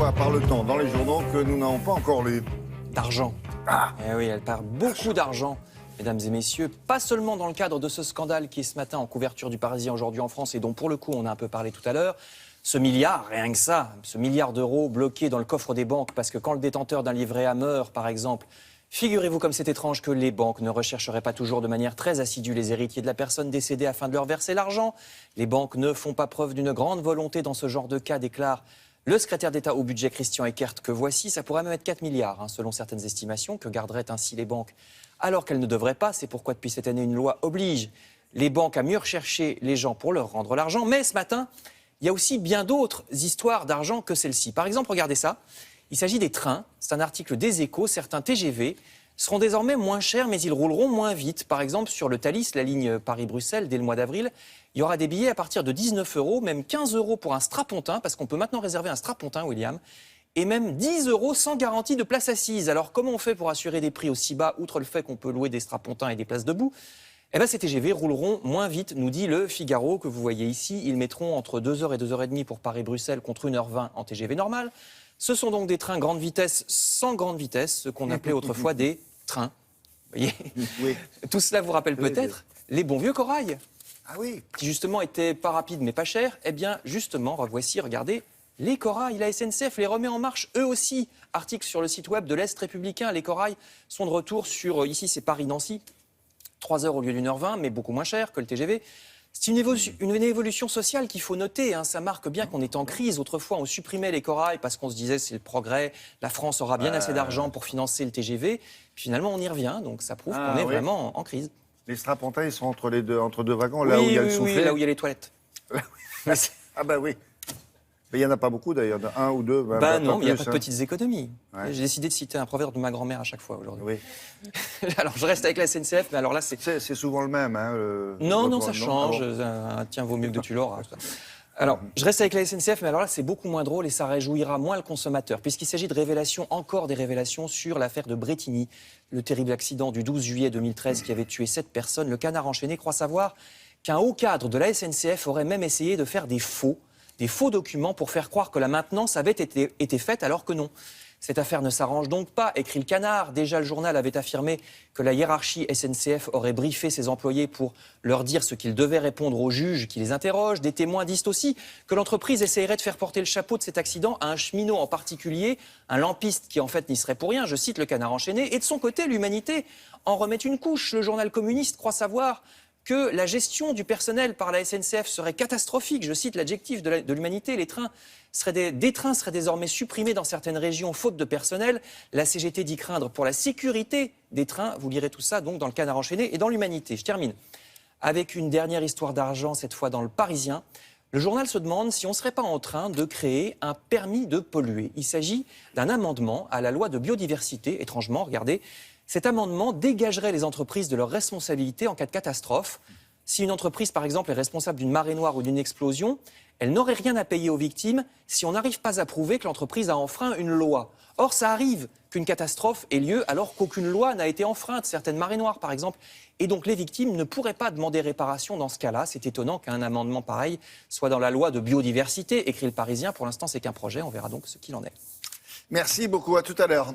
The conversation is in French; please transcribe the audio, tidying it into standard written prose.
histoire parle-t-on dans les journaux que nous n'avons pas encore lu? D'argent. Ah. Eh oui, elle perd beaucoup d'argent, mesdames et messieurs. Pas seulement dans le cadre de ce scandale qui est ce matin en couverture du Parisien aujourd'hui en France et dont pour le coup on a un peu parlé tout à l'heure. Ce milliard, rien que ça, ce milliard d'euros bloqué dans le coffre des banques parce que quand le détenteur d'un livret A meurt, par exemple, figurez-vous comme c'est étrange que les banques ne rechercheraient pas toujours de manière très assidue les héritiers de la personne décédée afin de leur verser l'argent. Les banques ne font pas preuve d'une grande volonté dans ce genre de cas, déclare le secrétaire d'État au budget Christian Eckert, que voici. Ça pourrait même être 4 milliards, selon certaines estimations, que garderaient ainsi les banques alors qu'elles ne devraient pas. C'est pourquoi depuis cette année, une loi oblige les banques à mieux rechercher les gens pour leur rendre l'argent. Mais ce matin, il y a aussi bien d'autres histoires d'argent que celle-ci. Par exemple, regardez ça. Il s'agit des trains. C'est un article des Échos. Certains TGV seront désormais moins chers, mais ils rouleront moins vite. Par exemple, sur le Thalys, la ligne Paris-Bruxelles, dès le mois d'avril, il y aura des billets à partir de 19 €, même 15 € pour un strapontin, parce qu'on peut maintenant réserver un strapontin, William, et même 10 € sans garantie de place assise. Alors, comment on fait pour assurer des prix aussi bas, outre le fait qu'on peut louer des strapontins et des places debout? Eh bien, ces TGV rouleront moins vite, nous dit le Figaro, que vous voyez ici. Ils mettront entre 2 h et 2 h 30 pour Paris-Bruxelles contre 1 h 20 en TGV normal. Ce sont donc des trains grande vitesse sans grande vitesse, ce qu'on appelait autrefois des trains. Vous voyez? Oui. Tout cela vous rappelle peut-être les bons vieux corails, Ah oui. qui justement étaient pas rapides mais pas chers. Eh bien, justement, voici, regardez, les corails, la SNCF les remet en marche, eux aussi. Article sur le site web de l'Est républicain, les corails sont de retour sur, ici c'est Paris-Nancy, 3 heures au lieu d'1 h 20, mais beaucoup moins cher que le TGV. C'est une évolution sociale qu'il faut noter. Ça marque bien qu'on est en crise. Autrefois, on supprimait les corails parce qu'on se disait c'est le progrès, la France aura bien assez d'argent pour financer le TGV. Puis finalement, on y revient, donc ça prouve qu'on est vraiment en crise. Les strapontins, ils sont entre deux wagons, là où il y a le soufflet. Oui, là où il y a les toilettes. Ah bah oui. Mais il n'y en a pas beaucoup d'ailleurs, un ou deux. Bah non, mais il n'y a pas de hein. petites économies. Ouais. J'ai décidé de citer un proverbe de ma grand-mère à chaque fois aujourd'hui. Oui. Alors je reste avec la SNCF, mais alors là c'est... C'est souvent le même. Hein, Non, ça change. Ah bon. Tiens, vaut mieux que tu l'auras. Alors, je reste avec la SNCF, mais alors là, c'est beaucoup moins drôle et ça réjouira moins le consommateur, puisqu'il s'agit de révélations, encore des révélations sur l'affaire de Bretigny, le terrible accident du 12 juillet 2013 qui avait tué 7 personnes. Le Canard enchaîné croit savoir qu'un haut cadre de la SNCF aurait même essayé de faire des faux documents pour faire croire que la maintenance avait été faite alors que non. Cette affaire ne s'arrange donc pas, écrit le Canard. Déjà, le journal avait affirmé que la hiérarchie SNCF aurait briefé ses employés pour leur dire ce qu'ils devaient répondre aux juges qui les interrogent. Des témoins disent aussi que l'entreprise essayerait de faire porter le chapeau de cet accident à un cheminot en particulier, un lampiste qui en fait n'y serait pour rien, je cite le Canard enchaîné. Et de son côté, l'Humanité en remet une couche. Le journal communiste croit savoir que la gestion du personnel par la SNCF serait catastrophique. Je cite l'adjectif de l'Humanité. Des trains seraient désormais supprimés dans certaines régions faute de personnel. La CGT dit craindre pour la sécurité des trains. Vous lirez tout ça donc dans le Canard enchaîné et dans l'Humanité. Je termine avec une dernière histoire d'argent, cette fois dans le Parisien. Le journal se demande si on ne serait pas en train de créer un permis de polluer. Il s'agit d'un amendement à la loi de biodiversité. Étrangement, regardez. Cet amendement dégagerait les entreprises de leurs responsabilités en cas de catastrophe. Si une entreprise, par exemple, est responsable d'une marée noire ou d'une explosion, elle n'aurait rien à payer aux victimes si on n'arrive pas à prouver que l'entreprise a enfreint une loi. Or, ça arrive qu'une catastrophe ait lieu alors qu'aucune loi n'a été enfreinte, certaines marées noires, par exemple. Et donc, les victimes ne pourraient pas demander réparation dans ce cas-là. C'est étonnant qu'un amendement pareil soit dans la loi de biodiversité, écrit le Parisien. Pour l'instant, c'est qu'un projet. On verra donc ce qu'il en est. Merci beaucoup. À tout à l'heure.